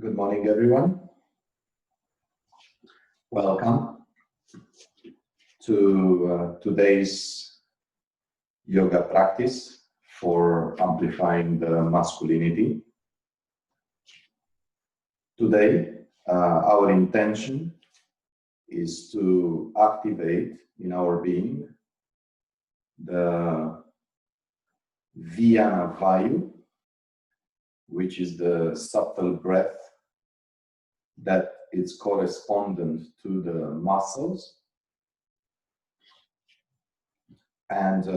Good morning, everyone. Welcome to today's yoga practice for amplifying the masculinity. Today, our intention is to activate in our being the Vijnana Vayu, which is the subtle breath that is correspondent to the muscles. And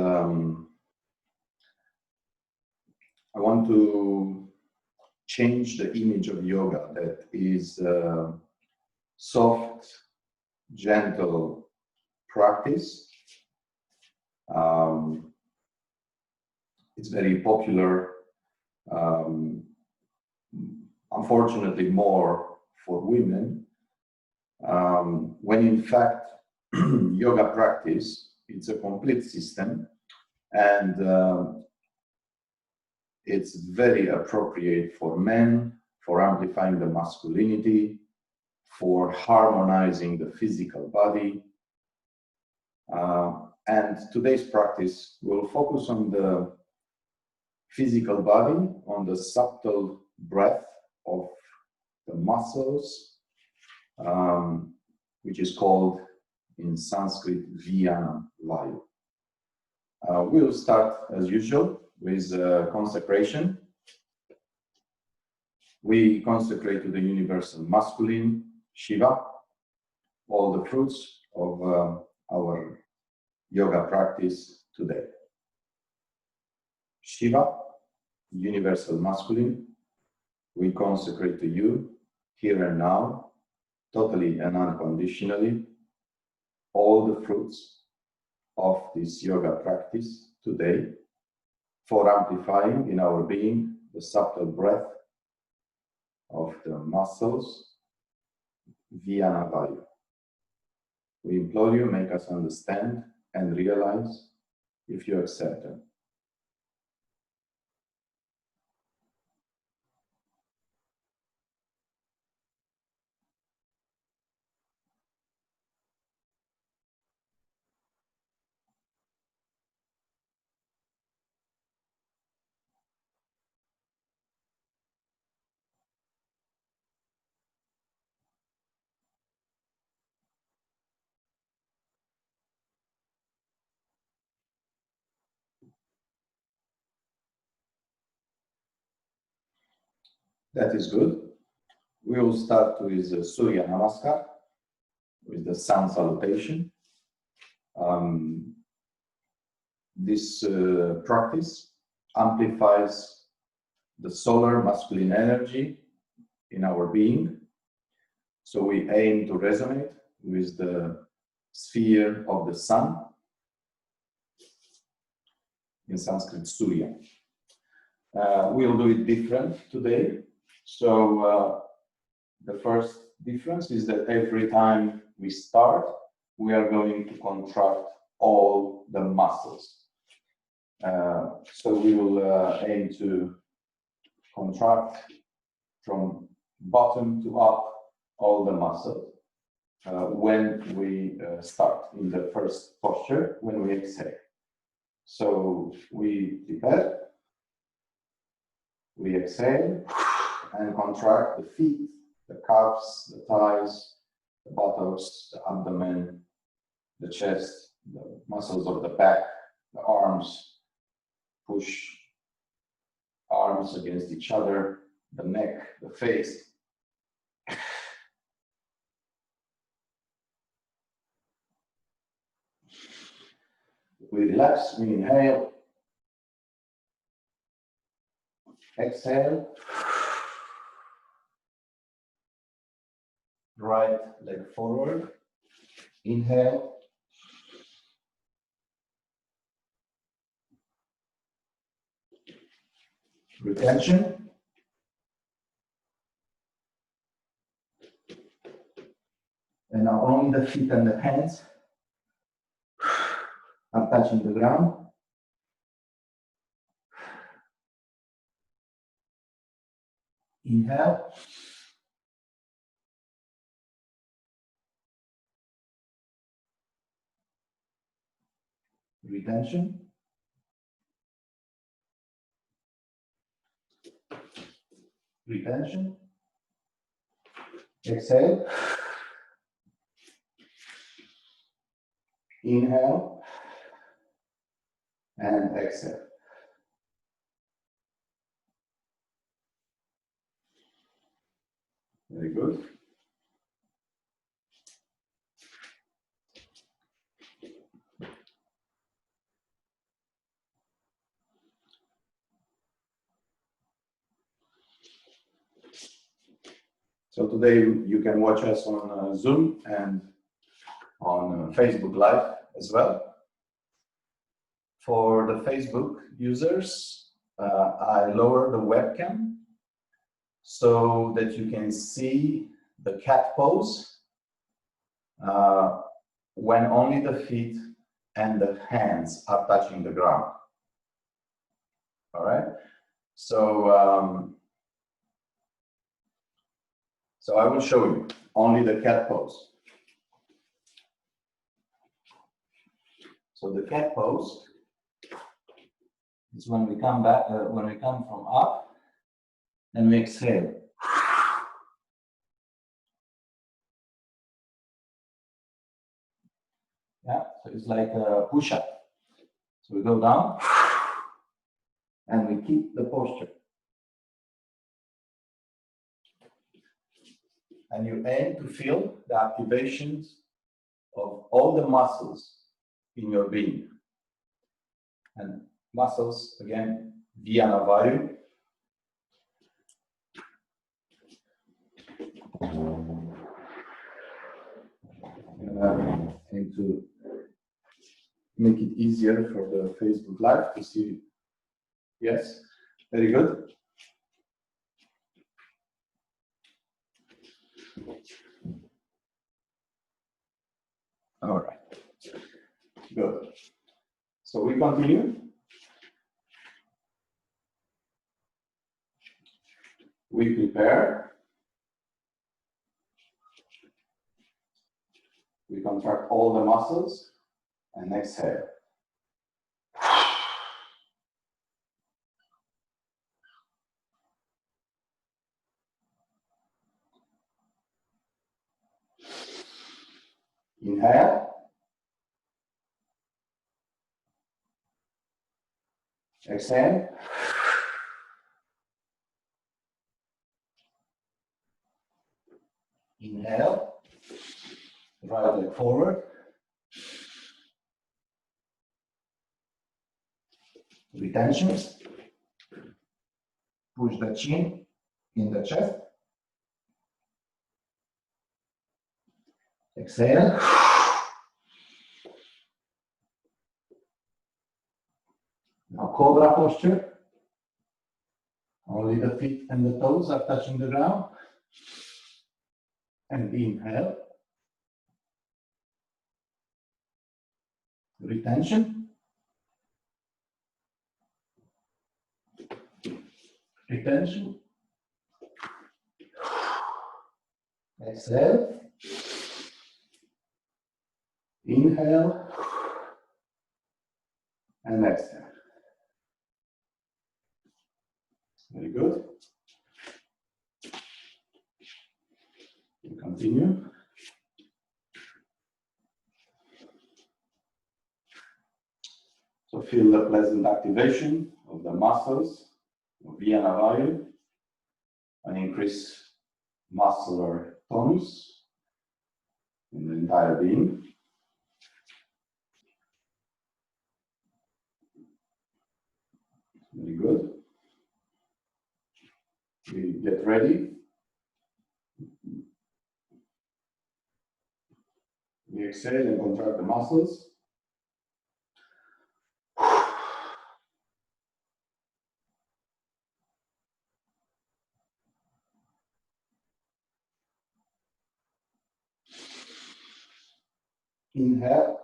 I want to change the image of yoga that is soft, gentle practice. It's very popular, unfortunately more for women, when in fact yoga practice, it's a complete system, and it's very appropriate for men, for amplifying the masculinity, for harmonizing the physical body. And today's practice will focus on the physical body, on the subtle breath of the muscles, which is called in Sanskrit Vijnana Vayu. We'll start as usual with consecration. We consecrate to the universal masculine, Shiva, all the fruits of our yoga practice today. Shiva, universal masculine, we consecrate to you here and now, totally and unconditionally, all the fruits of this yoga practice today for amplifying in our being the subtle breath of the muscles, Vijnana Vayu. We implore you, make us understand and realize if you accept them. That is good. We will start with Surya Namaskar, with the sun salutation. This practice amplifies the solar masculine energy in our being. So we aim to resonate with the sphere of the sun, in Sanskrit Surya. We'll do it different today. So the first difference is that every time we start, we are going to contract all the muscles. So we will aim to contract from bottom to up all the muscles when we start in the first posture, when we exhale. So we prepare, we exhale, and contract the feet, the calves, the thighs, the buttocks, the abdomen, the chest, the muscles of the back, the arms. Push arms against each other, the neck, the face. We relax, we inhale, exhale, right leg forward, inhale, retention, and now only the feet and the hands are touching the ground. Inhale, retention, retention, exhale, inhale, and exhale. Very good. So today you can watch us on Zoom and on Facebook Live as well. For the Facebook users, I lower the webcam so that you can see the cat pose when only the feet and the hands are touching the ground. All right. So I will show you only the cat pose. So the cat pose is when we come back, when we come from up, and we exhale. Yeah, so it's like a push-up. So we go down, and we keep the posture. And you aim to feel the activations of all the muscles in your being. And muscles, again, via Navayu. And to make it easier for the Facebook Live to see. Yes, very good. All right, good. So we continue. We prepare. We contract all the muscles and exhale. Inhale. Exhale. Inhale. Right leg forward. Retention. Push the chin in the chest. Exhale. Now cobra posture. Only the feet and the toes are touching the ground. And inhale. Retention. Retention. Exhale. Inhale. And exhale. Very good. We continue. So feel the pleasant activation of the muscles via Navayu and increase muscular tonus in the entire being. Very good. We get ready. We exhale and contract the muscles. Inhale.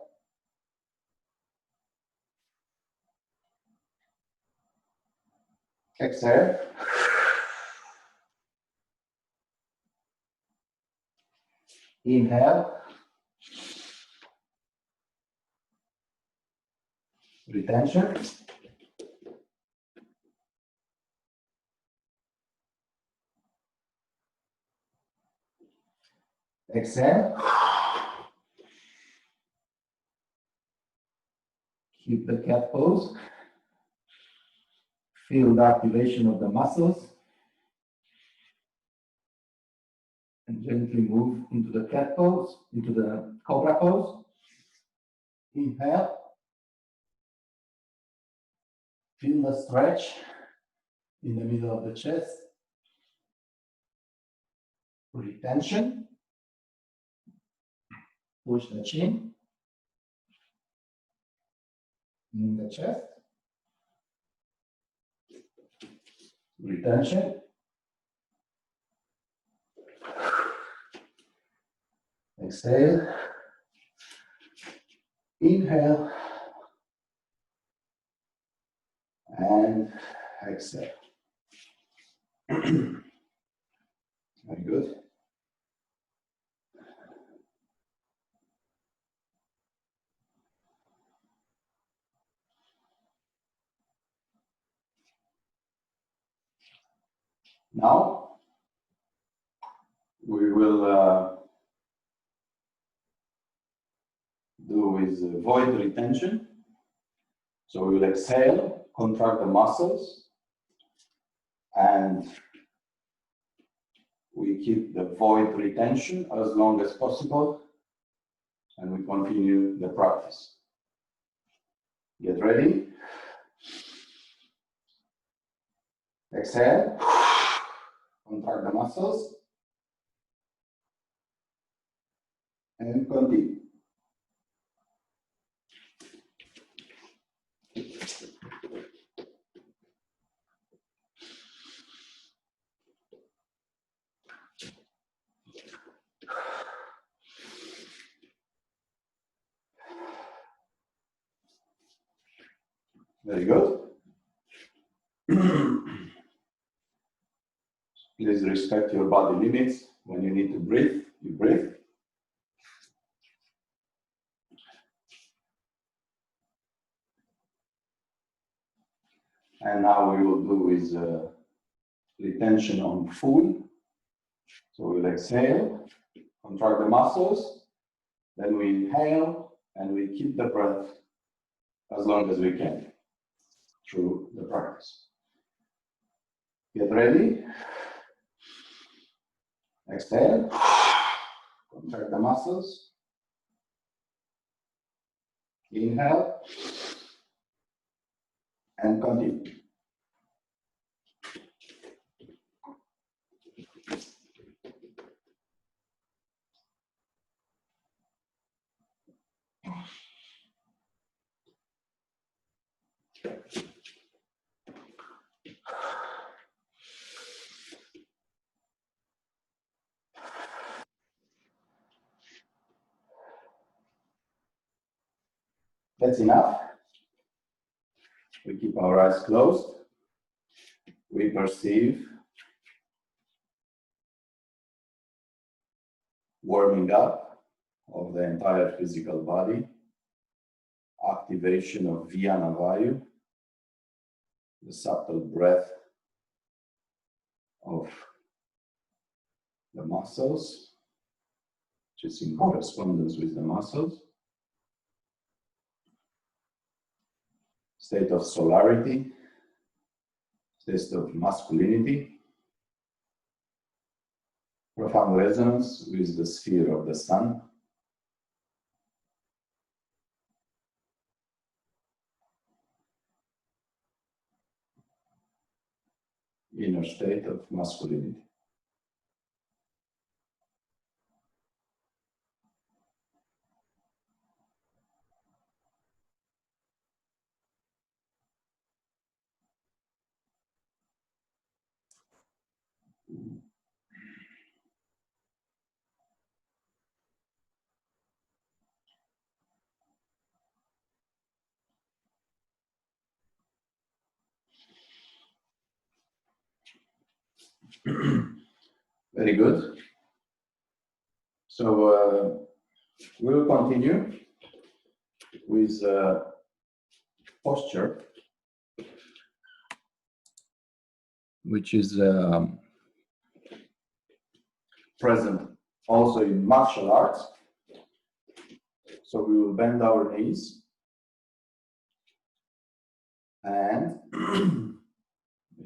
Exhale. Inhale. retention. Exhale. Keep the cat pose. Feel the activation of the muscles. And gently move into the cat pose, into the cobra pose. Inhale. Feel the stretch in the middle of the chest. Retention. Push the chin in the chest. Retention. Exhale. Inhale. And exhale. Very good. Now, we will do with void retention. So we will exhale, contract the muscles, and we keep the void retention as long as possible, and we continue the practice. Get ready. Exhale, contract the muscles, and continue. Very good. Please respect your body limits. When you need to breathe, you breathe. And now we will do with retention on full. So we'll exhale, contract the muscles, then we inhale, and we keep the breath as long as we can through the practice. Get ready. Exhale, contract the muscles. Inhale, and continue. That's enough. We keep our eyes closed. We perceive warming up of the entire physical body, activation of Vyana Vayu, the subtle breath of the muscles, which is in correspondence with the muscles. State of solarity, state of masculinity, profound resonance with the sphere of the sun, inner state of masculinity. Very good. So we'll continue with posture, which is present also in martial arts. So we will bend our knees and in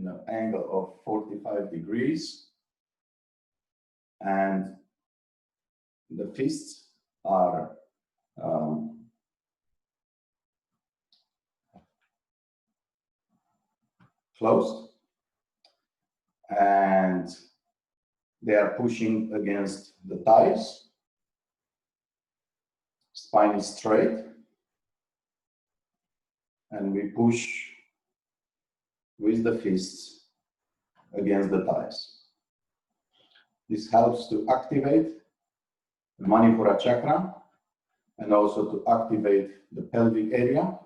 an angle of 45 degrees, and the fists are closed, and they are pushing against the thighs. Spine is straight, and we push with the fists against the thighs. This helps to activate the Manipura chakra and also to activate the pelvic area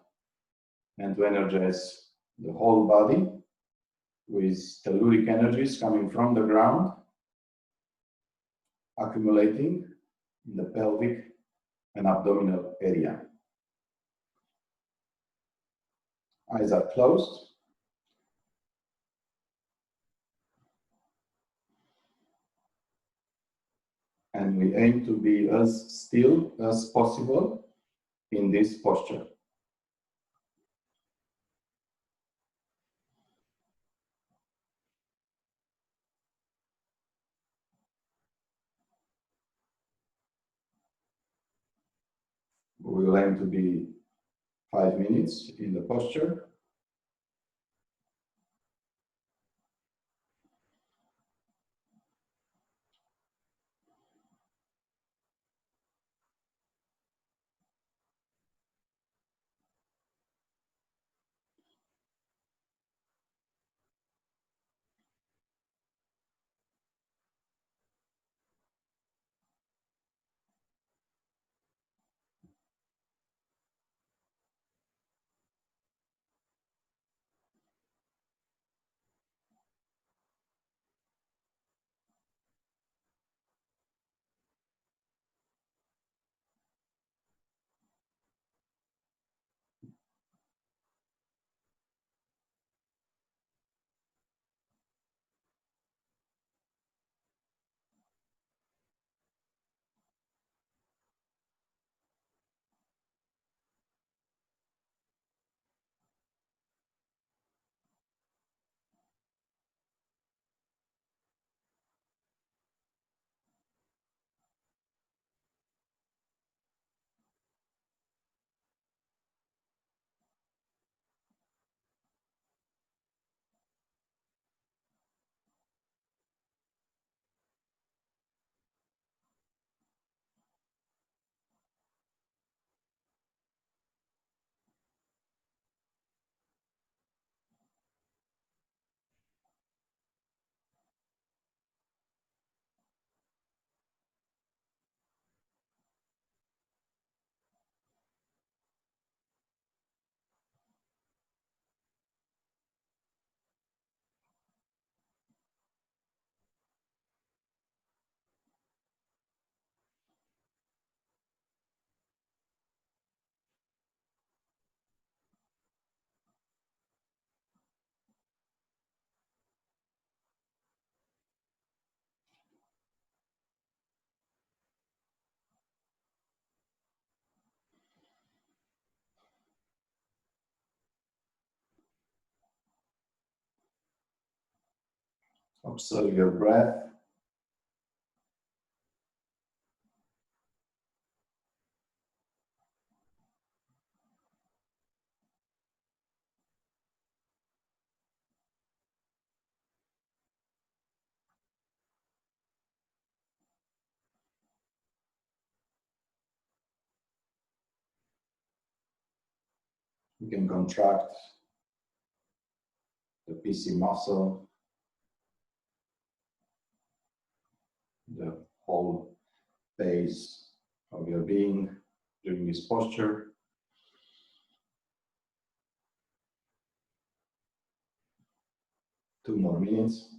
and to energize the whole body with telluric energies coming from the ground, accumulating in the pelvic and abdominal area. Eyes are closed. And we aim to be as still as possible in this posture. We will aim to be 5 minutes in the posture. Observe your breath. You can contract the PC muscle, the whole base of your being during this posture. Two more minutes.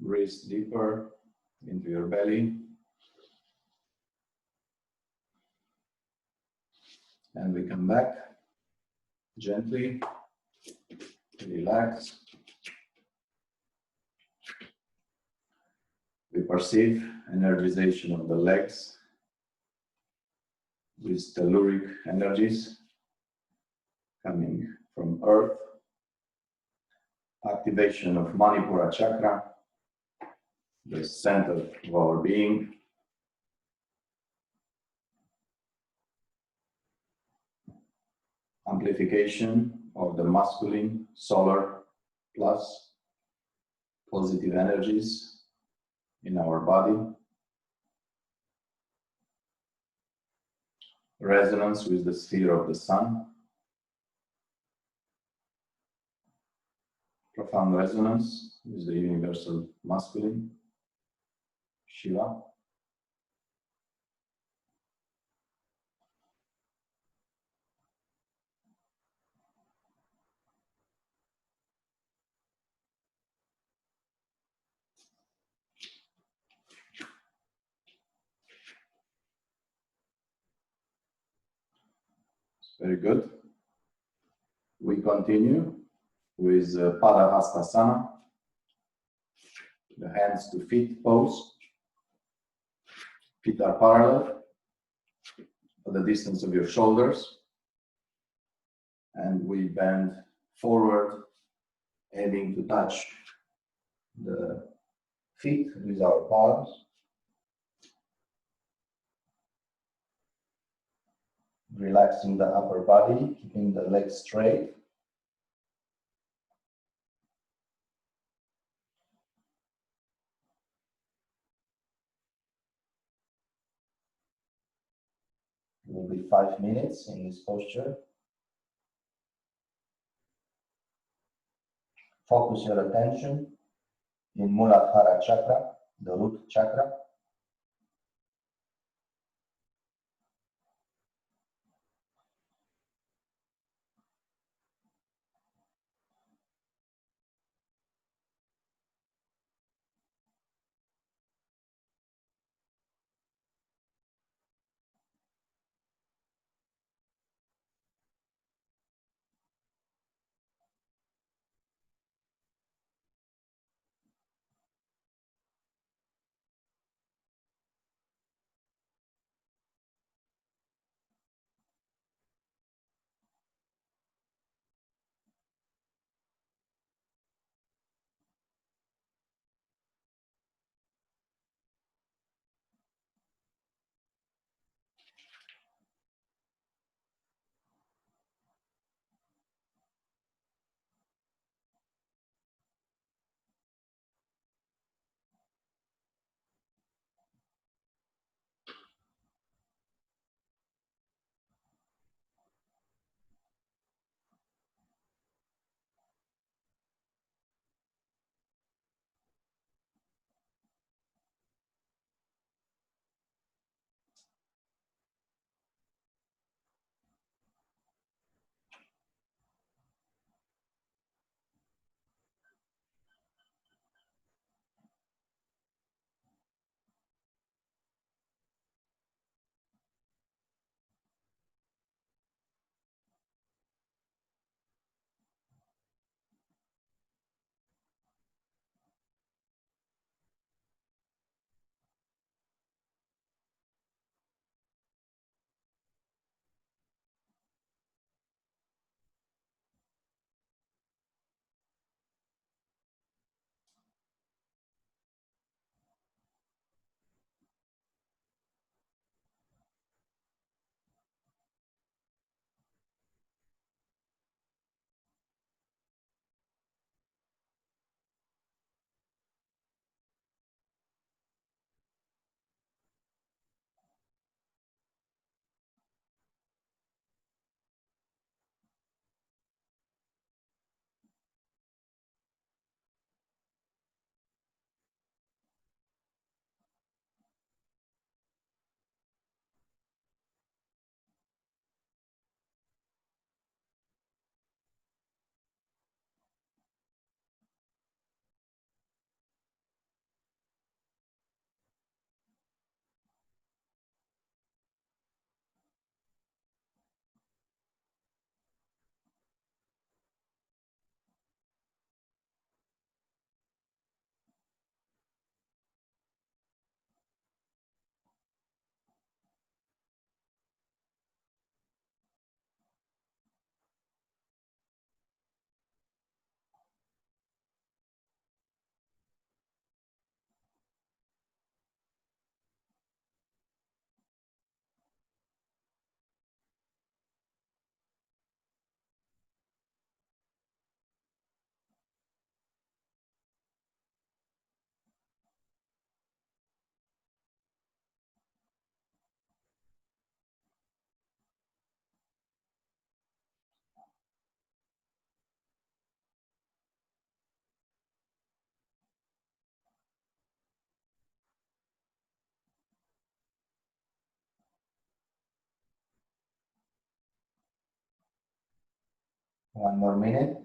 breathe deeper into your belly. And we come back gently, relax. We perceive energization of the legs with telluric energies coming from earth. Activation of Manipura chakra, the center of our being. Amplification of the masculine, solar, plus positive energies in our body. Resonance with the sphere of the sun. Profound resonance with the universal masculine, Shiva. Very good. We continue with Padahastasana, the hands to feet pose. Feet are parallel at the distance of your shoulders. And we bend forward, aiming to touch the feet with our palms. Relaxing the upper body, keeping the legs straight. It will be 5 minutes in this posture. Focus your attention in Muladhara chakra, the root chakra. One more minute.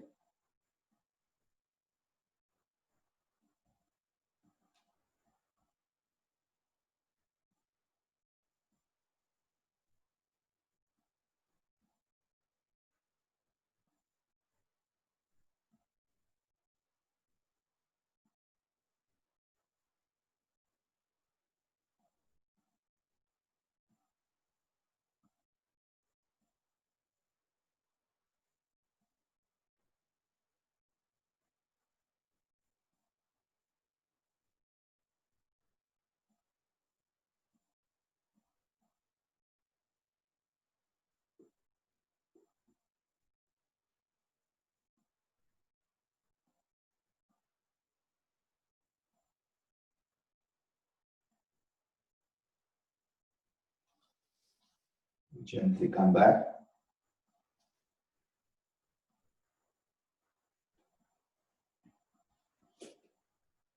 Gently come back.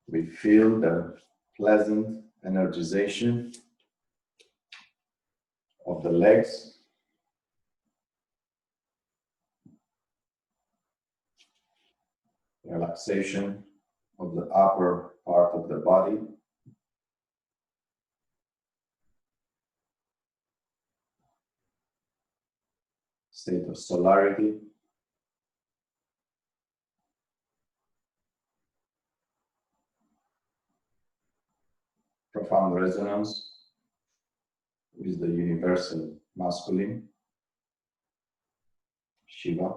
We feel the pleasant energization of the legs, relaxation of the upper part of the body, state of solarity, profound resonance with the universal masculine, Shiva.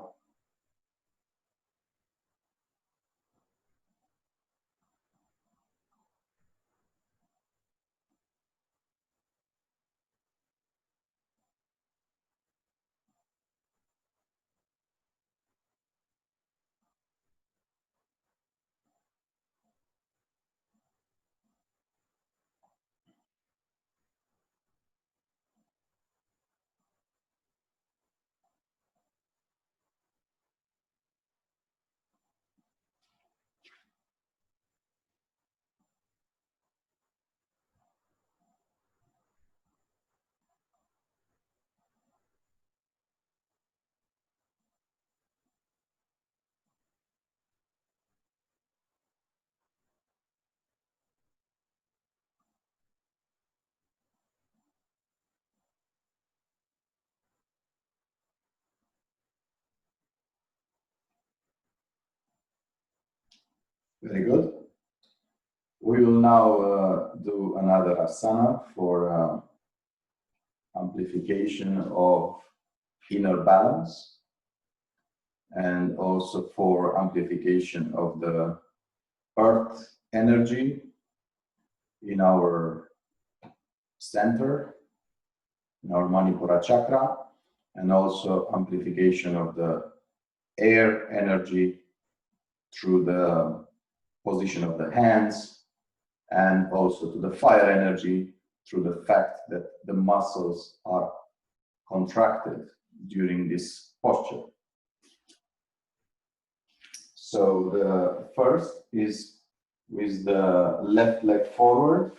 Very good. We will now do another asana for amplification of inner balance and also for amplification of the earth energy in our center, in our Manipura chakra, and also amplification of the air energy through the position of the hands, and also to the fire energy through the fact that the muscles are contracted during this posture. So the first is with the left leg forward.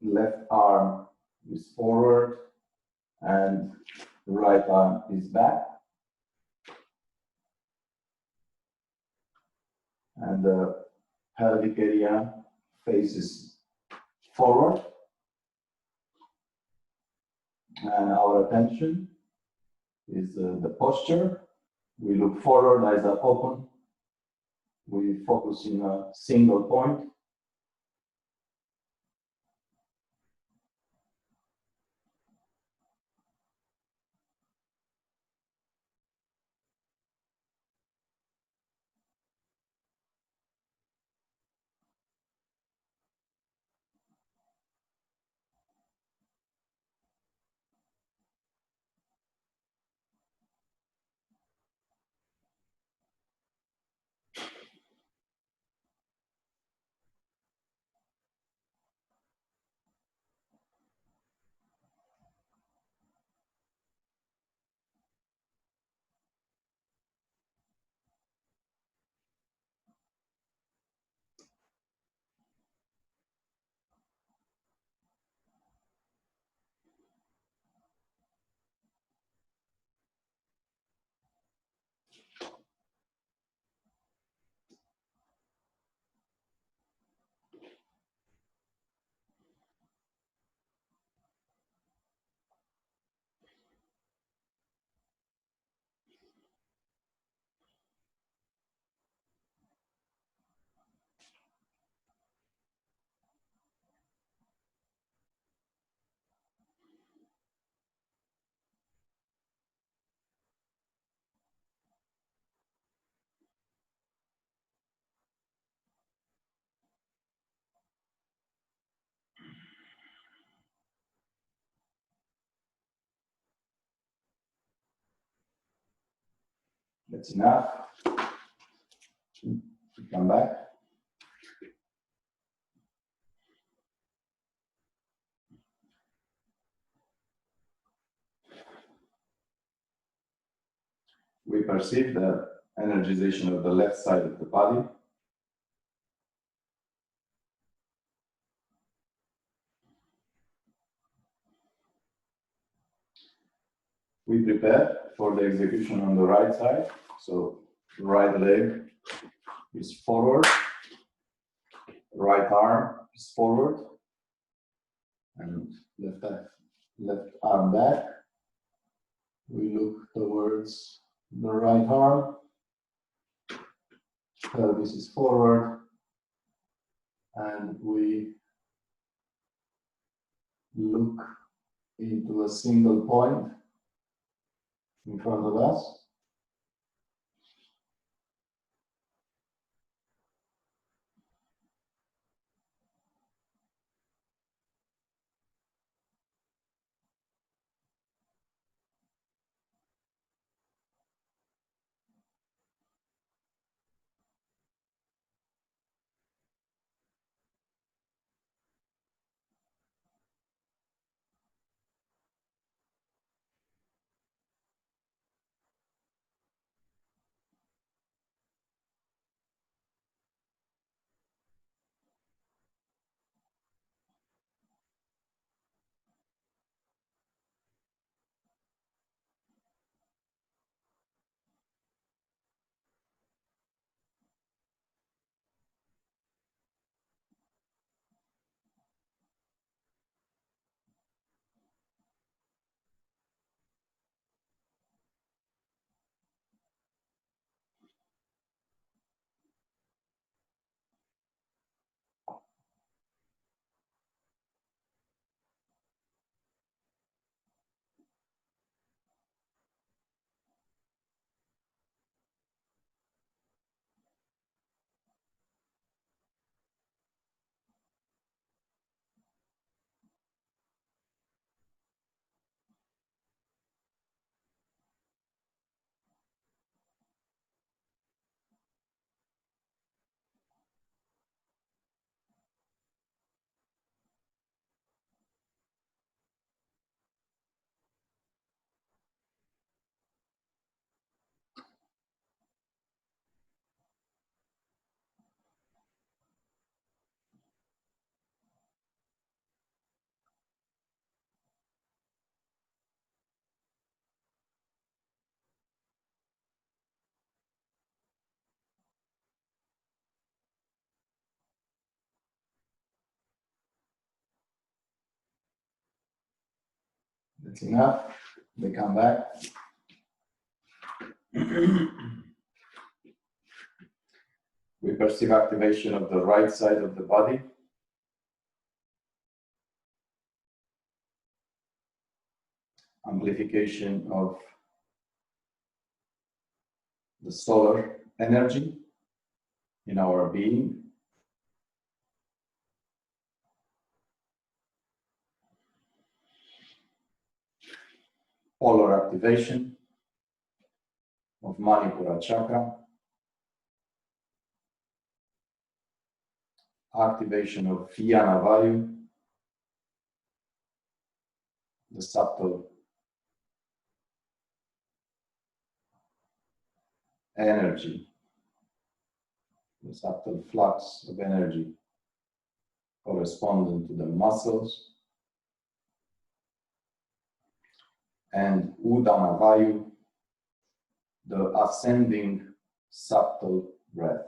Left arm is forward and right arm is back. And the pelvic area faces forward. And our attention is the posture. We look forward, eyes are open. We focus in a single point. That's enough. Come back. We perceive the energization of the left side of the body. We prepare for the execution on the right side. So right leg is forward, right arm is forward, and left arm back. We look towards the right arm. Pelvis is forward, and we look into a single point in front of us. That's enough. They come back. We perceive activation of the right side of the body. Amplification of the solar energy in our being. Polar activation of Manipura chakra. Activation of Yana Vayu, the subtle energy, the subtle flux of energy corresponding to the muscles, and Udana Vayu, the ascending subtle breath.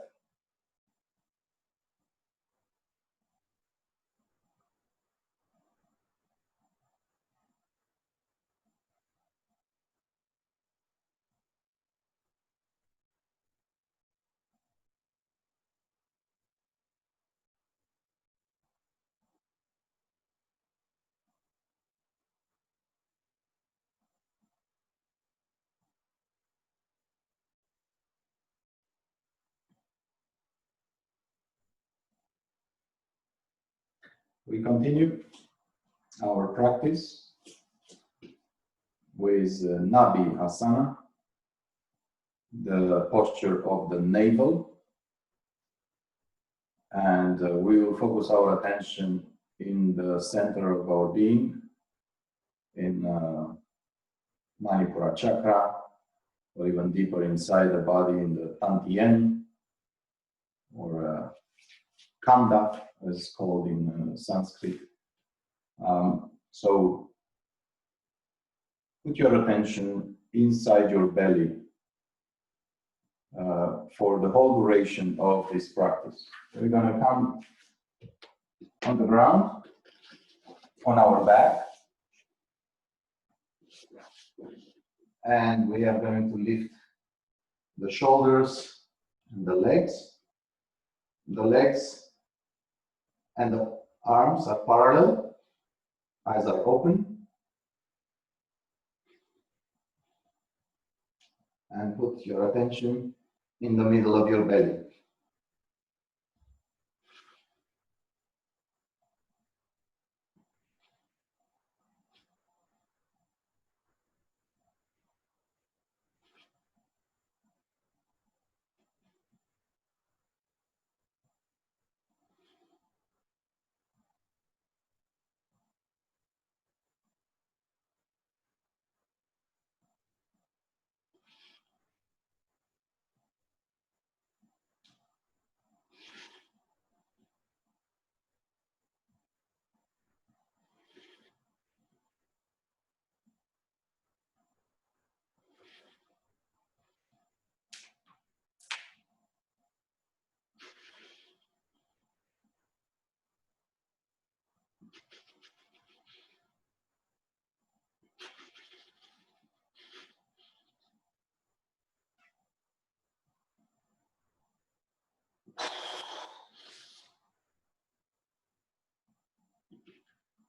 We continue our practice with Nabi Asana. the posture of the navel. And we will focus our attention in the center of our being, in Manipura chakra, or even deeper inside the body in the Tantien, or Kanda, as it's called in Sanskrit. So put your attention inside your belly for the whole duration of this practice. We're going to come on the ground, on our back, and we are going to lift the shoulders and the legs. The legs and the arms are parallel, eyes are open, and put your attention in the middle of your belly.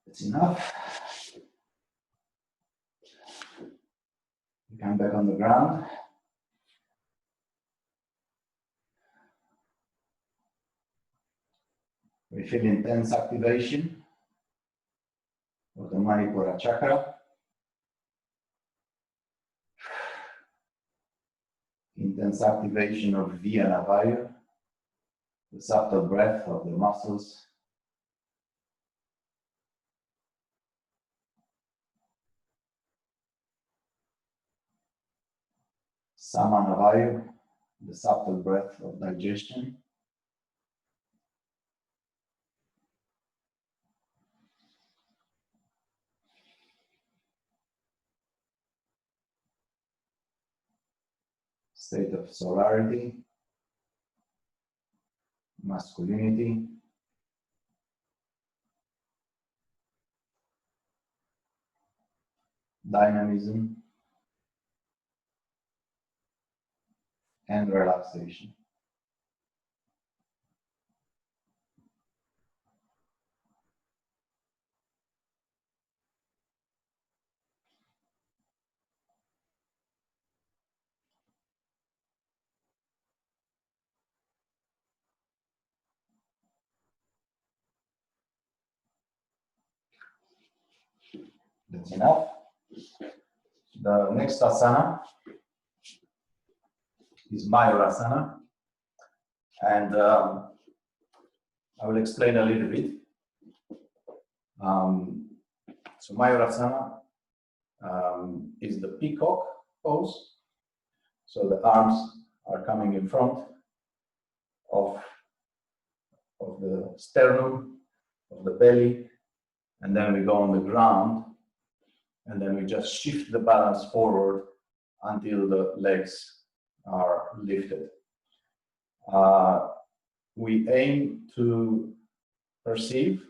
That's enough. You come back on the ground. We feel intense activation of the Manipura chakra. Intense activation of Viyana Vayu, the subtle breath of the muscles. Samana Vayu, the subtle breath of digestion. State of solarity, masculinity, dynamism, and relaxation. That's enough. The next asana is Mayurasana, and I will explain a little bit. So Mayurasana is the peacock pose. So the arms are coming in front of the sternum, of the belly, and then we go on the ground, and then we just shift the balance forward until the legs are lifted. We aim to perceive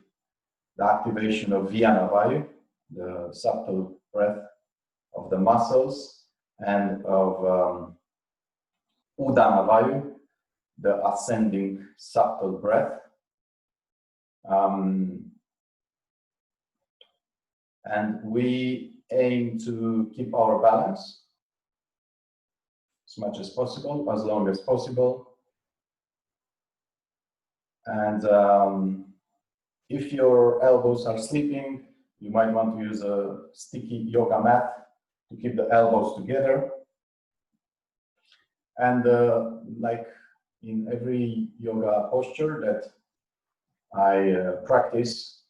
the activation of Viyana Vayu, the subtle breath of the muscles, and of Udana Vayu, the ascending subtle breath. And we aim to keep our balance as much as possible, as long as possible. And if your elbows are sleeping, you might want to use a sticky yoga mat to keep the elbows together. And like in every yoga posture that I practice,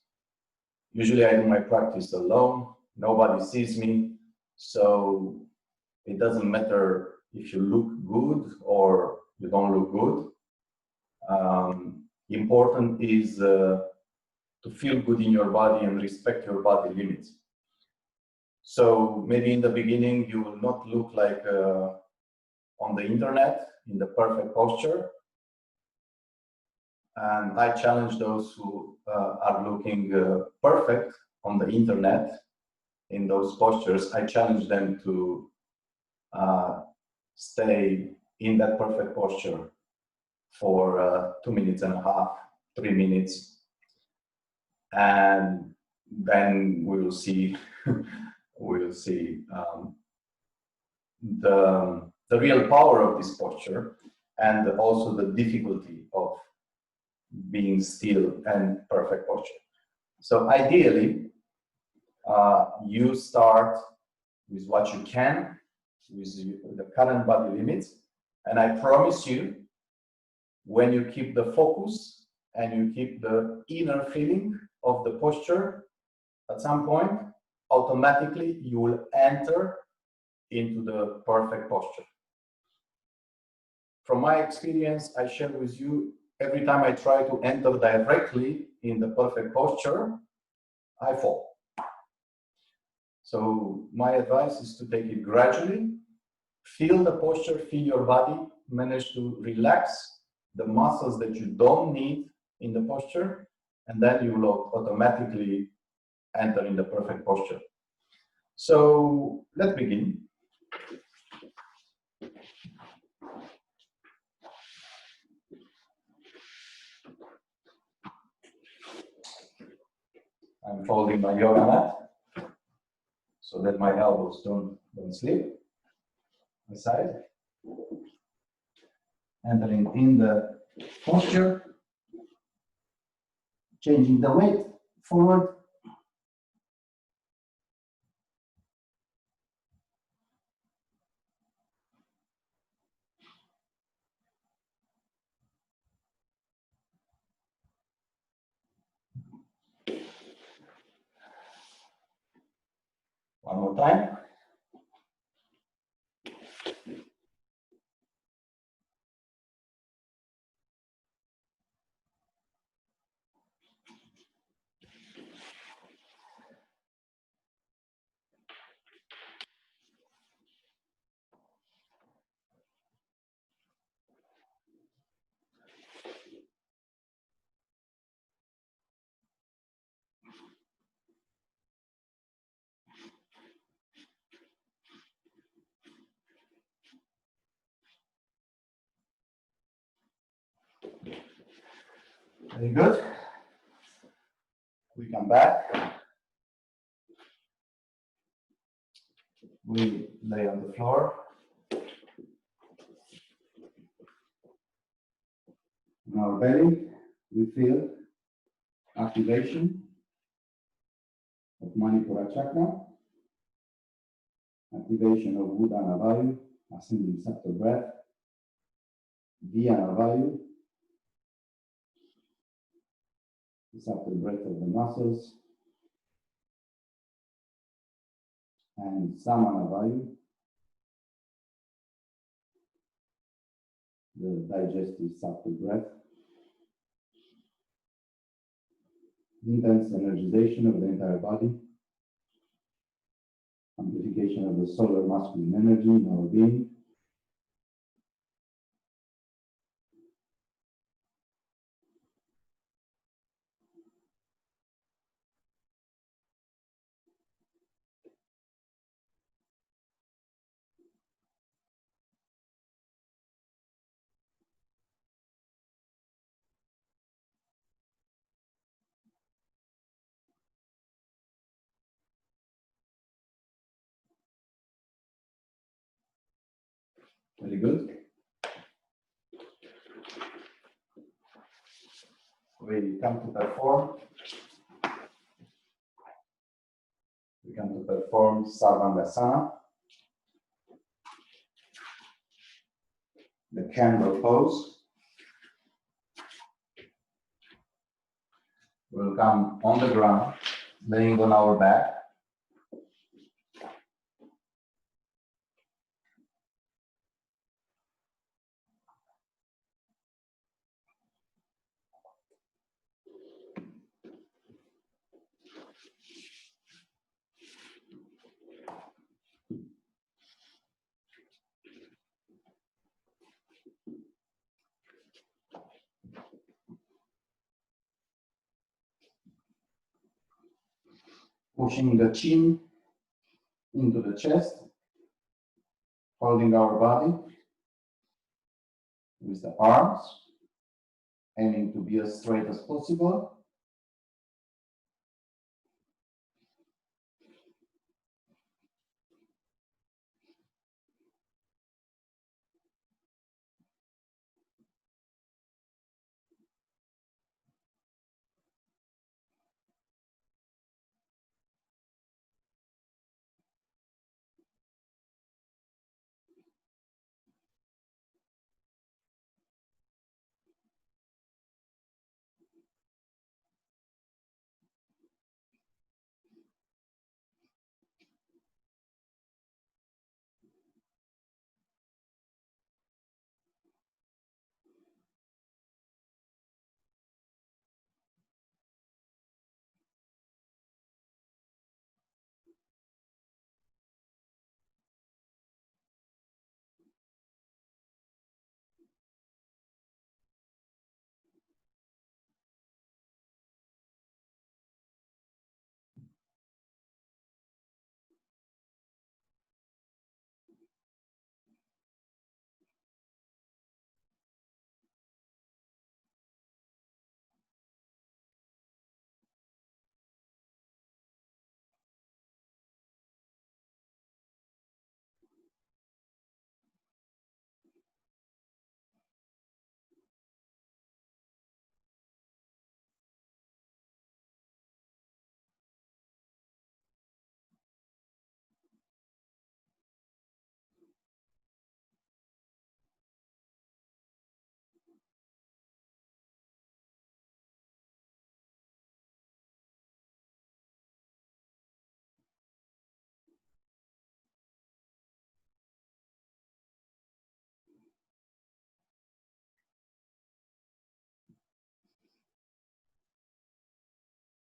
usually I do my practice alone, nobody sees me, so it doesn't matter if you look good or you don't look good. Important is to feel good in your body and respect your body limits. So maybe in the beginning you will not look like on the internet in the perfect posture. And I challenge those who are looking perfect on the internet in those postures. I challenge them to stay in that perfect posture for 2.5 minutes, 3 minutes, and then we will see the real power of this posture, and also the difficulty of being still and perfect posture. So ideally, you start with what you can, with the current body limits, and I promise you, when you keep the focus and you keep the inner feeling of the posture, at some point, automatically you will enter into the perfect posture. From my experience, I share with you, every time I try to enter directly in the perfect posture, I fall. So my advice is to take it gradually, feel the posture, feel your body, manage to relax the muscles that you don't need in the posture, and then you will automatically enter in the perfect posture. So let's begin. I'm folding my yoga mat so that my elbows don't slip aside. Entering in the posture, changing the weight forward. One more time. Very good. We come back. We lay on the floor. In our belly, we feel activation of Manipura chakra, activation of Udana Vayu, ascending subtle breath, Dhyana Vayu, the subtle breath of the muscles, and Samana Vayu, the digestive subtle breath, intense energization of the entire body, amplification of the solar masculine energy in our being, very good. We come to perform. We come to perform Sarvangasana. the candle pose. We'll come on the ground, laying on our back. Pushing the chin into the chest, holding our body with the arms, aiming to be as straight as possible.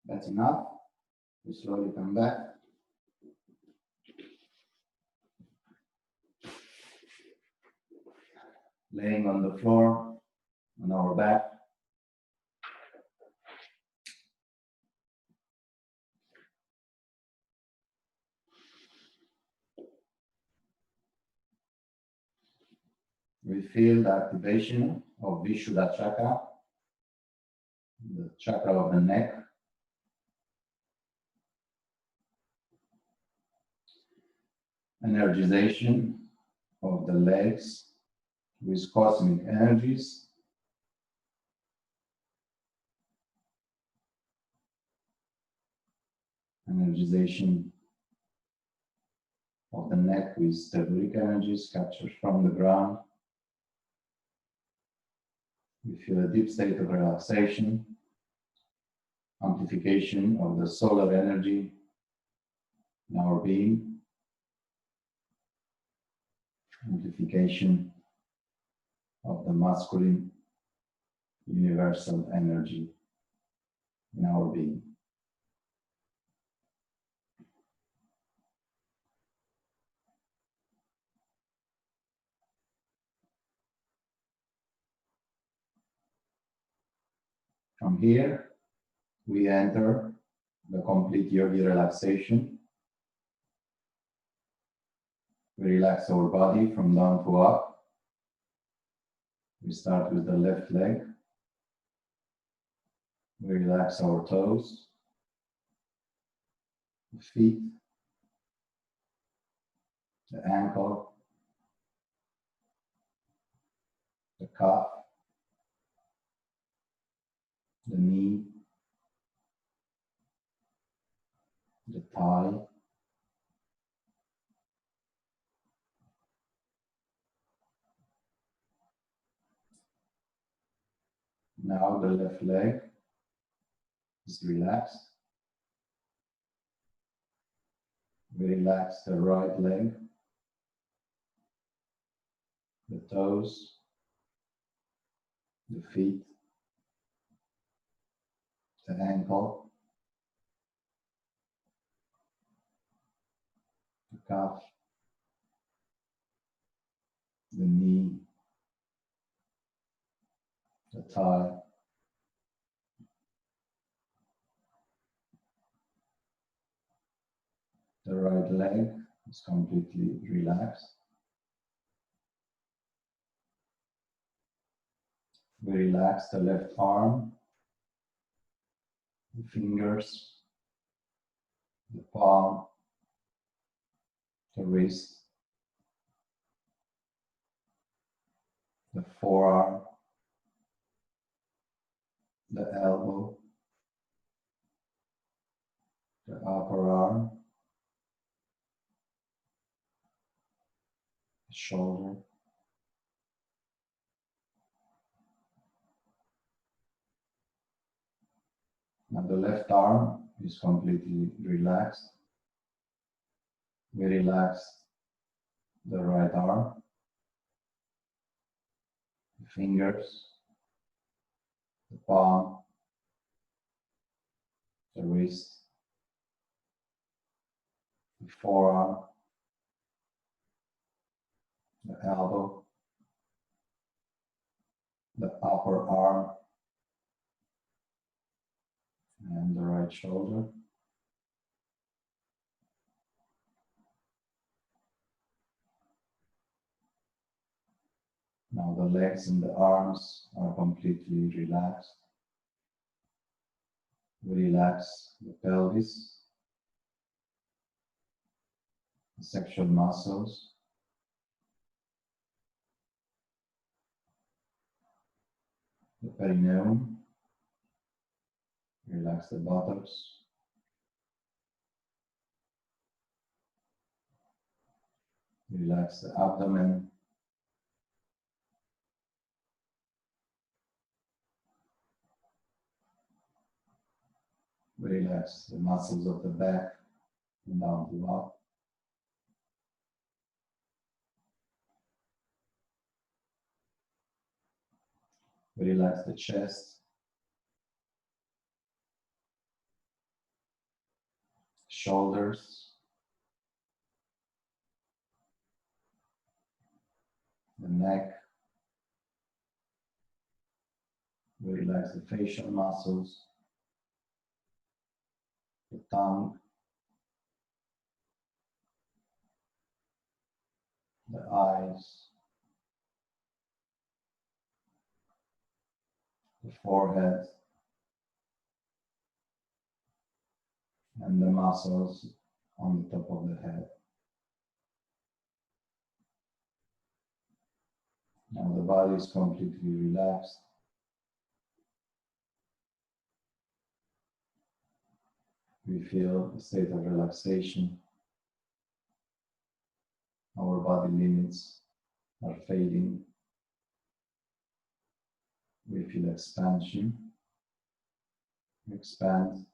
That's enough. We slowly come back. Laying on the floor, on our back. We feel the activation of Vishuddha Chakra, the chakra of the neck. Energization of the legs with cosmic energies. Energization of the neck with telluric energies captured from the ground. We feel a deep state of relaxation, amplification of the solar energy in our being, amplification of the masculine universal energy in our being. From here, we enter the complete yogi relaxation. We relax our body from down to up. We start with the left leg. We relax our toes, the feet, the ankle, the calf, the knee, the thigh, Now the left leg is relaxed. We relax the right leg, the toes, the feet, the ankle, the calf, the knee, the thigh, the right leg is completely relaxed. We relax the left arm, the fingers, the palm, the wrist, the forearm, the elbow, the upper arm, the shoulder, now the left arm is completely relaxed. We relax the right arm, the fingers, the palm, the wrist, the forearm, the elbow, the upper arm, and the right shoulder. Now the legs and the arms are completely relaxed. We relax the pelvis, the sexual muscles, the perineum. Relax the buttocks, relax the abdomen, relax the muscles of the back and down to up. Relax the chest, shoulders, the neck. We relax the facial muscles, the tongue, the eyes, the forehead, and the muscles on the top of the head. Now the body is completely relaxed. We feel a state of relaxation. Our body limits are fading. We feel expansion. We expand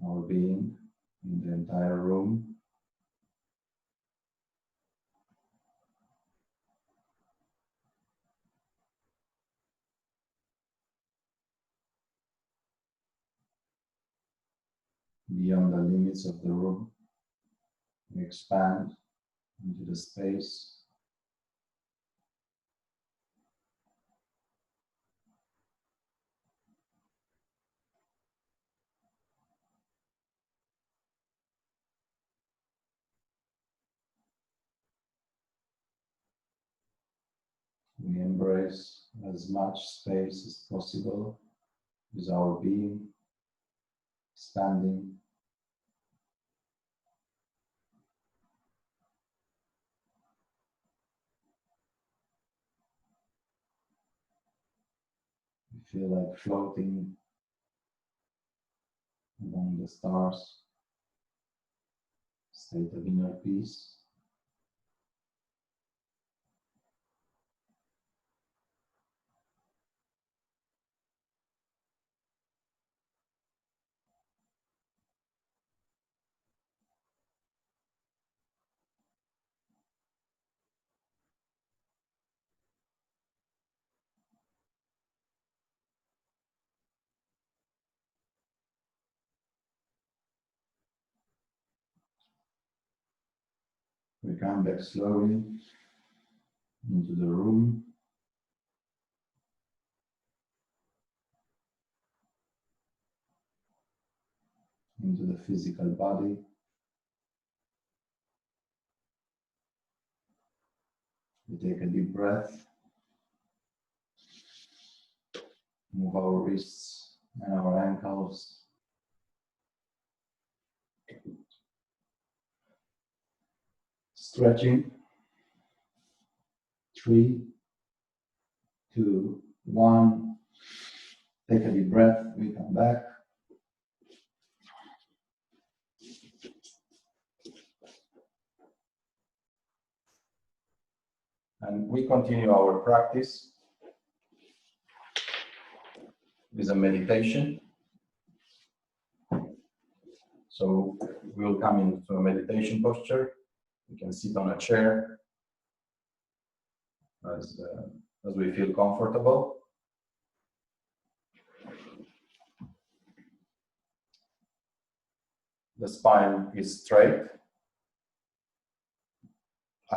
our being in the entire room. Beyond the limits of the room, we expand into the space. We embrace as much space as possible with our being, expanding. We feel like floating among the stars, state of inner peace. We come back slowly into the room. Into the physical body. We take a deep breath. Move our wrists and our ankles. Stretching. 3, 2, 1. Take a deep breath. We come back. And we continue our practice with a meditation. So we'll come into a meditation posture. We can sit on a chair as we feel comfortable. The spine is straight.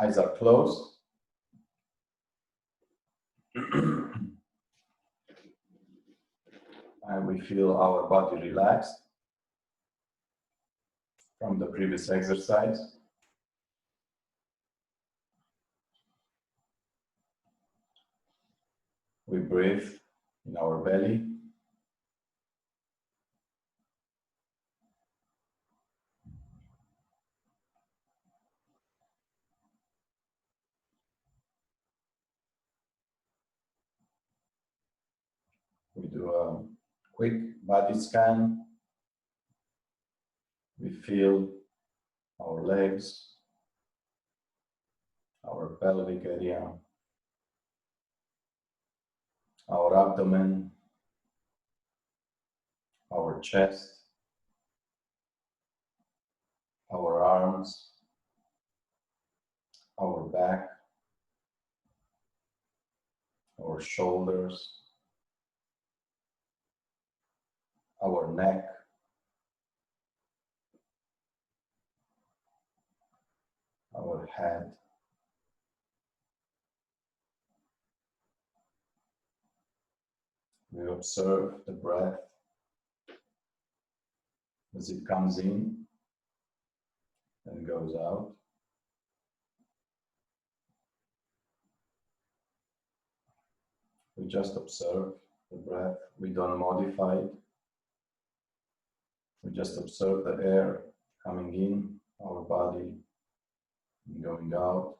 Eyes are closed. And we feel our body relaxed from the previous exercise. We breathe in our belly. We do a quick body scan. We feel our legs, our pelvic area, our abdomen, our chest, our arms, our back, our shoulders, our neck, our head, we observe the breath as it comes in and goes out. We just observe the breath. We don't modify it. We just observe the air coming in our body and going out.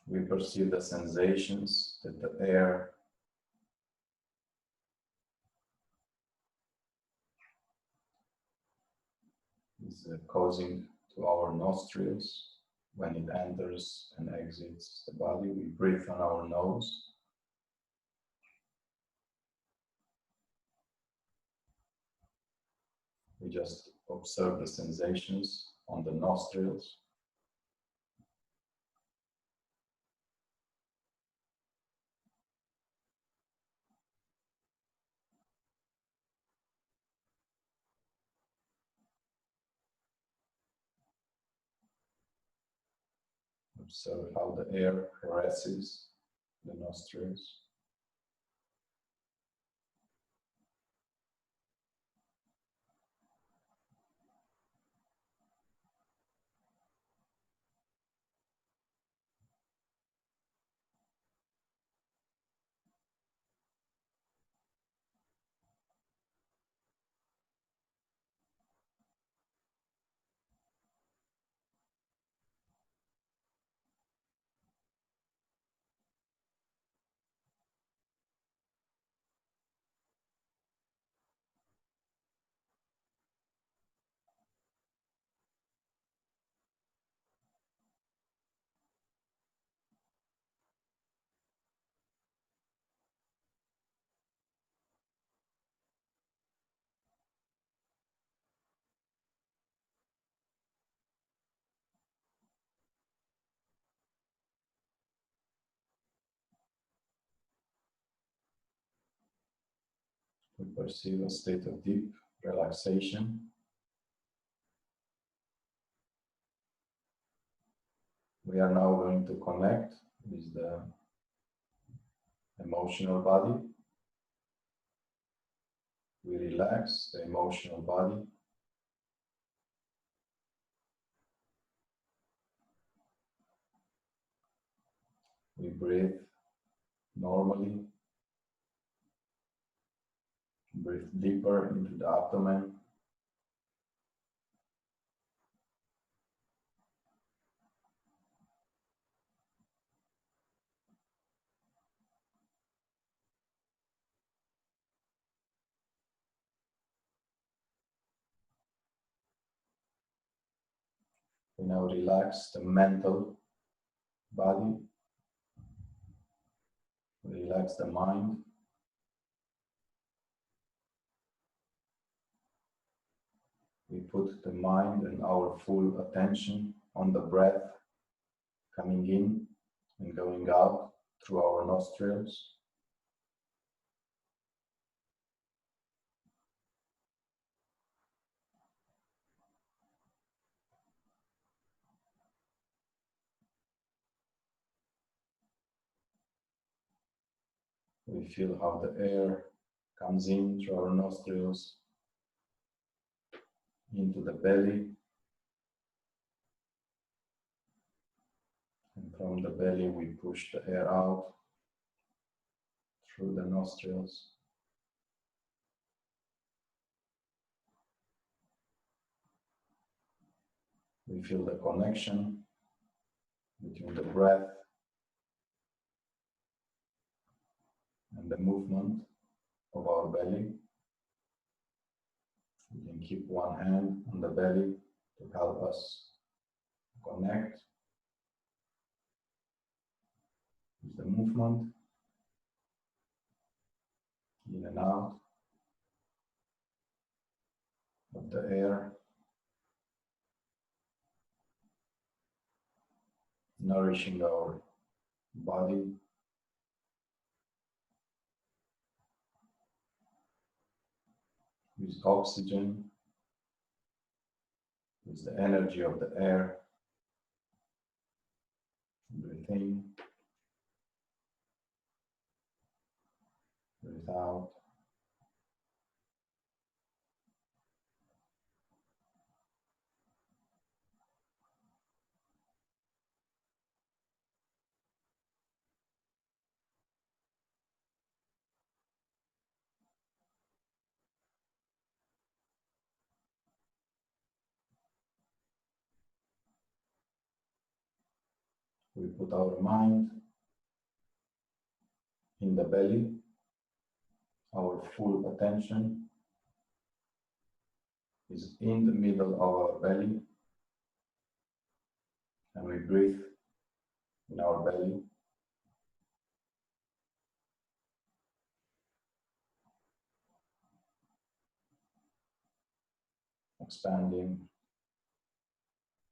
We perceive the sensations that the air is causing to our nostrils when it enters and exits the body. We breathe on our nose. We just observe the sensations on the nostrils. Observe how the air caresses the nostrils. perceive a state of deep relaxation. We are now going to connect with the emotional body. We relax the emotional body. We breathe normally. Breathe deeper into the abdomen. We now relax the mental body. We relax the mind. We put the mind and our full attention on the breath coming in and going out through our nostrils. We feel how the air comes in through our nostrils into the belly, and from the belly we push the air out through the nostrils. We feel the connection between the breath and the movement of our belly. We can keep one hand on the belly to help us connect with the movement, in and out of the air, nourishing our body, with oxygen, with the energy of the air. Breathe in, breathe out. We put our mind in the belly, our full attention is in the middle of our belly, and we breathe in our belly. Expanding,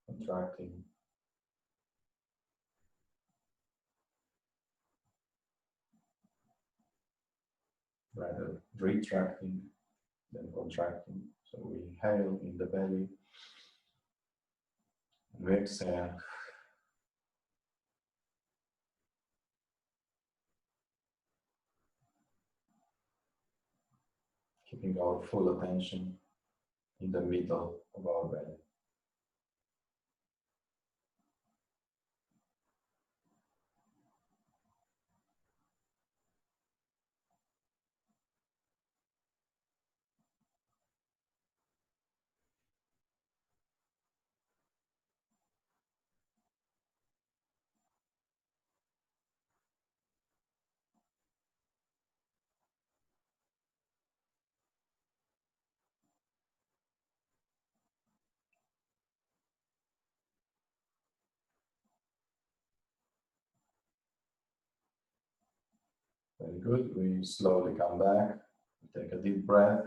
contracting. Rather retracting than contracting. So we inhale in the belly, and we exhale. Keeping our full attention in the middle of our belly. Very good. We slowly come back. Take a deep breath.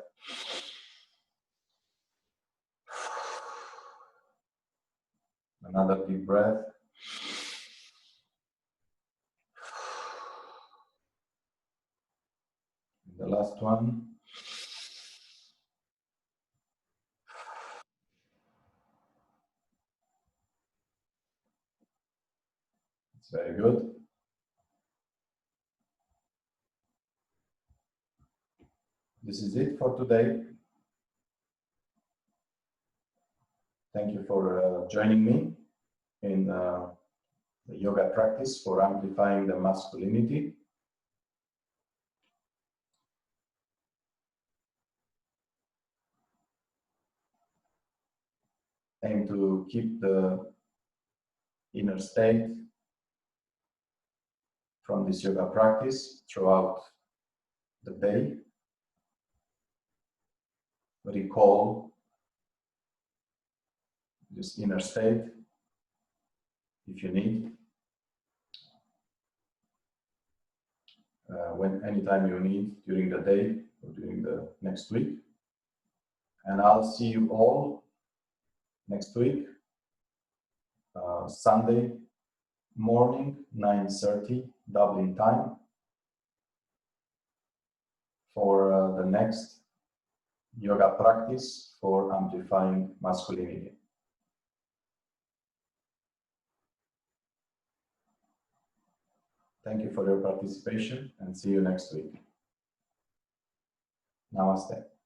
Another deep breath. The last one. Very good. This is it for today. Thank you for joining me in the yoga practice for amplifying the masculinity. Aim to keep the inner state from this yoga practice throughout the day. Recall this inner state if you need. Anytime you need during the day or during the next week. And I'll see you all next week, Sunday morning, 9:30 Dublin time, for the next yoga practice for amplifying masculinity. Thank you for your participation and see you next week. Namaste.